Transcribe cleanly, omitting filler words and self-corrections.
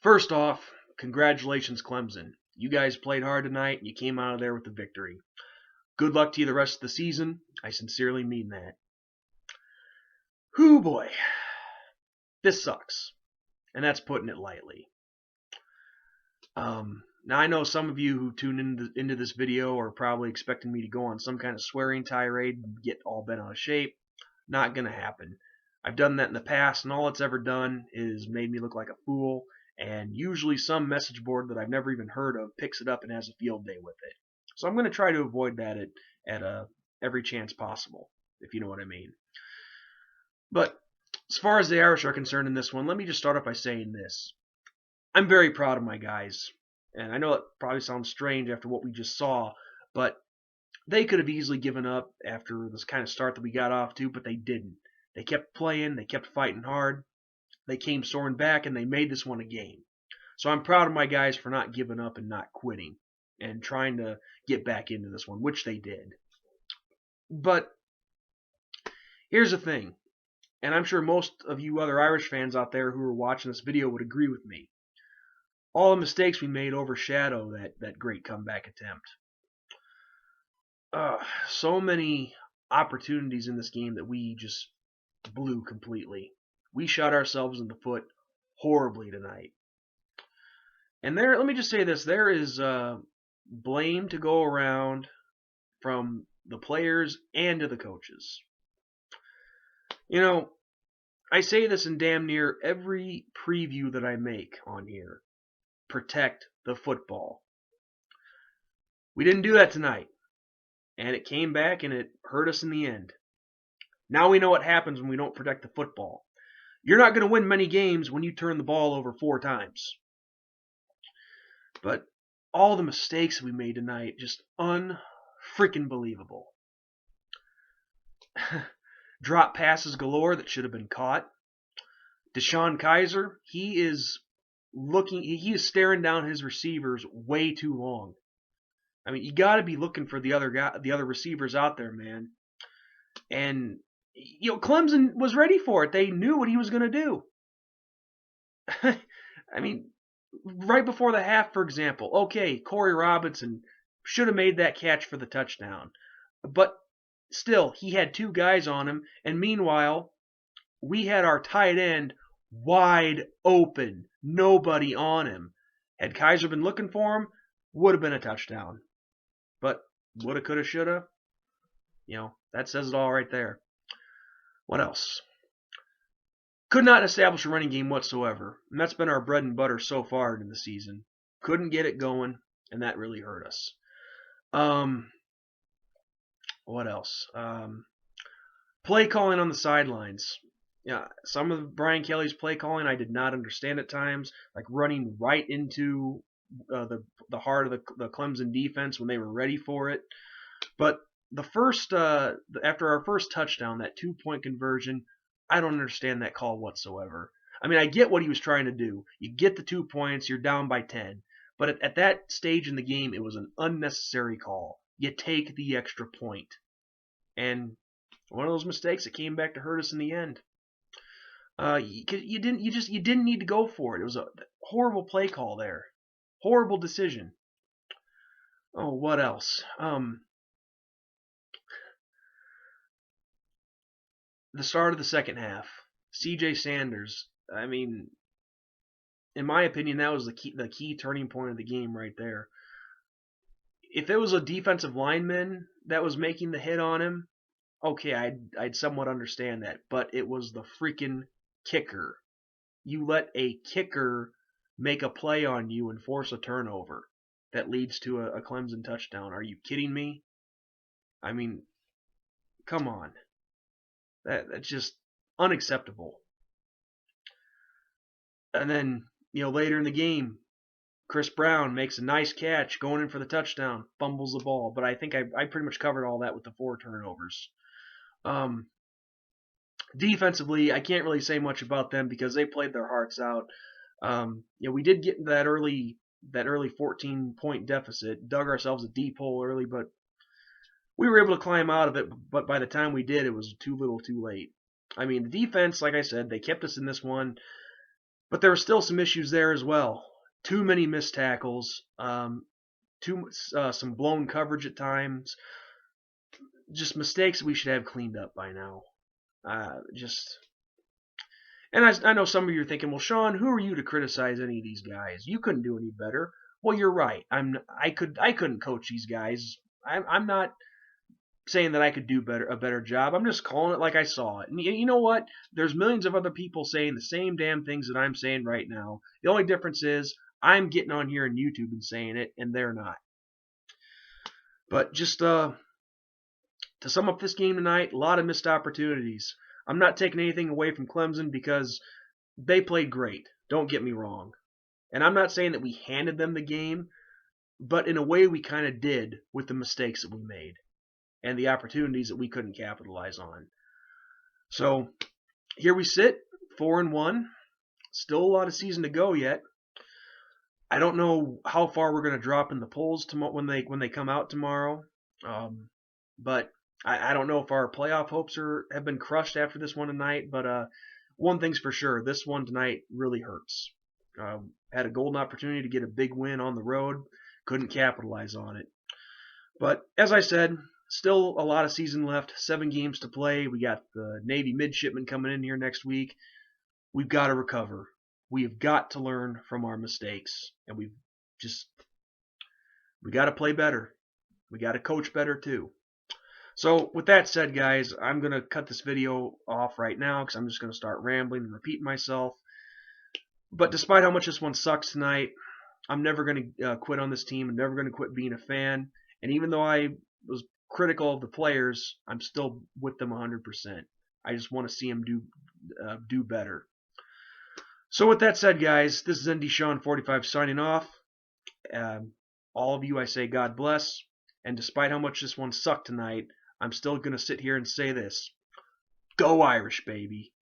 First off, congratulations, Clemson. You guys played hard tonight and you came out of there with the victory. Good luck to you the rest of the season. I sincerely mean that. Whoo boy, this sucks. And that's putting it lightly. Now I know some of you who tuned into this video are probably expecting me to go on some kind of swearing tirade and get all bent out of shape. Not gonna happen. I've done that in the past, and all it's ever done is made me look like a fool, and usually some message board that I've never even heard of picks it up and has a field day with it. So I'm going to try to avoid that at every chance possible, if you know what I mean. But as far as the Irish are concerned in this one, let me just start off by saying this. I'm very proud of my guys, and I know it probably sounds strange after what we just saw, but they could have easily given up after this kind of start that we got off to, but they didn't. They kept playing, they kept fighting hard, they came soaring back, and they made this one a game. So I'm proud of my guys for not giving up and not quitting and trying to get back into this one, which they did. But here's the thing, and I'm sure most of you other Irish fans out there who are watching this video would agree with me. All the mistakes we made overshadow that great comeback attempt. So many opportunities in this game that we just blew completely. We shot ourselves in the foot horribly tonight. And let me just say this, there is blame to go around from the players and to the coaches. You know, I say this in damn near every preview that I make on here. Protect the football. We didn't do that tonight. And it came back and it hurt us in the end. Now we know what happens when we don't protect the football. You're not going to win many games when you turn the ball over 4 times. But all the mistakes we made tonight, just unfreaking believable. Drop passes galore that should have been caught. Deshaun Kaiser, he is staring down his receivers way too long. I mean, you got to be looking for the other receivers out there, man. And Clemson was ready for it. They knew what he was going to do. I mean, right before the half, for example, okay, Corey Robinson should have made that catch for the touchdown. But still, he had 2 guys on him, and meanwhile, we had our tight end wide open, nobody on him. Had Kaiser been looking for him, would have been a touchdown. But woulda, coulda, shoulda, that says it all right there. What else? Could not establish a running game whatsoever, and that's been our bread and butter so far in the season. Couldn't get it going, and that really hurt us. What else? Play calling on the sidelines. Yeah, some of Brian Kelly's play calling I did not understand at times, like running right into the heart of the Clemson defense when they were ready for it. But after our first touchdown, that 2-point conversion, I don't understand that call whatsoever. I mean, I get what he was trying to do. You get the 2 points, you're down by 10. But at that stage in the game, it was an unnecessary call. You take the extra point. And one of those mistakes that came back to hurt us in the end. You didn't need to go for it. It was a horrible play call there. Horrible decision. Oh, what else? The start of the second half. C.J. Sanders. I mean, in my opinion, that was the key turning point of the game right there. If it was a defensive lineman that was making the hit on him, okay, I'd somewhat understand that. But it was the freaking kicker. You let a kicker make a play on you and force a turnover that leads to a Clemson touchdown. Are you kidding me? I mean, come on. That's just unacceptable. And then, later in the game, Chris Brown makes a nice catch going in for the touchdown, fumbles the ball. But I think I pretty much covered all that with the 4 turnovers. Defensively, I can't really say much about them because they played their hearts out. We did get into that early 14-point deficit, dug ourselves a deep hole early, but we were able to climb out of it. But by the time we did, it was too little too late. I mean, the defense, like I said, they kept us in this one. But there were still some issues there as well. Too many missed tackles, some blown coverage at times, just mistakes we should have cleaned up by now. Just And I know some of you are thinking, well, Sean, who are you to criticize any of these guys? You couldn't do any better. Well, you're right. I couldn't coach these guys. I'm not saying that I could do a better job. I'm just calling it like I saw it. And you know what? There's millions of other people saying the same damn things that I'm saying right now. The only difference is I'm getting on here on YouTube and saying it, and they're not. But just to sum up this game tonight, a lot of missed opportunities. I'm not taking anything away from Clemson because they played great. Don't get me wrong. And I'm not saying that we handed them the game, but in a way we kind of did with the mistakes that we made and the opportunities that we couldn't capitalize on. So here we sit, 4-1. Still a lot of season to go yet. I don't know how far we're going to drop in the polls when they come out tomorrow, but I don't know if our playoff hopes have been crushed after this one tonight. But one thing's for sure, this one tonight really hurts. Had a golden opportunity to get a big win on the road, couldn't capitalize on it. But as I said, still a lot of season left, 7 games to play. We got the Navy midshipmen coming in here next week. We've got to recover. We have got to learn from our mistakes, and we got to play better. We got to coach better too. So with that said, guys, I'm going to cut this video off right now because I'm just going to start rambling and repeating myself. But despite how much this one sucks tonight, I'm never going to quit on this team. I'm never going to quit being a fan. And even though I was critical of the players, I'm still with them 100%. I just want to see them do better. So with that said, guys, this is ND Sean 45 signing off. All of you, I say God bless. And despite how much this one sucked tonight, I'm still going to sit here and say this. Go Irish, baby.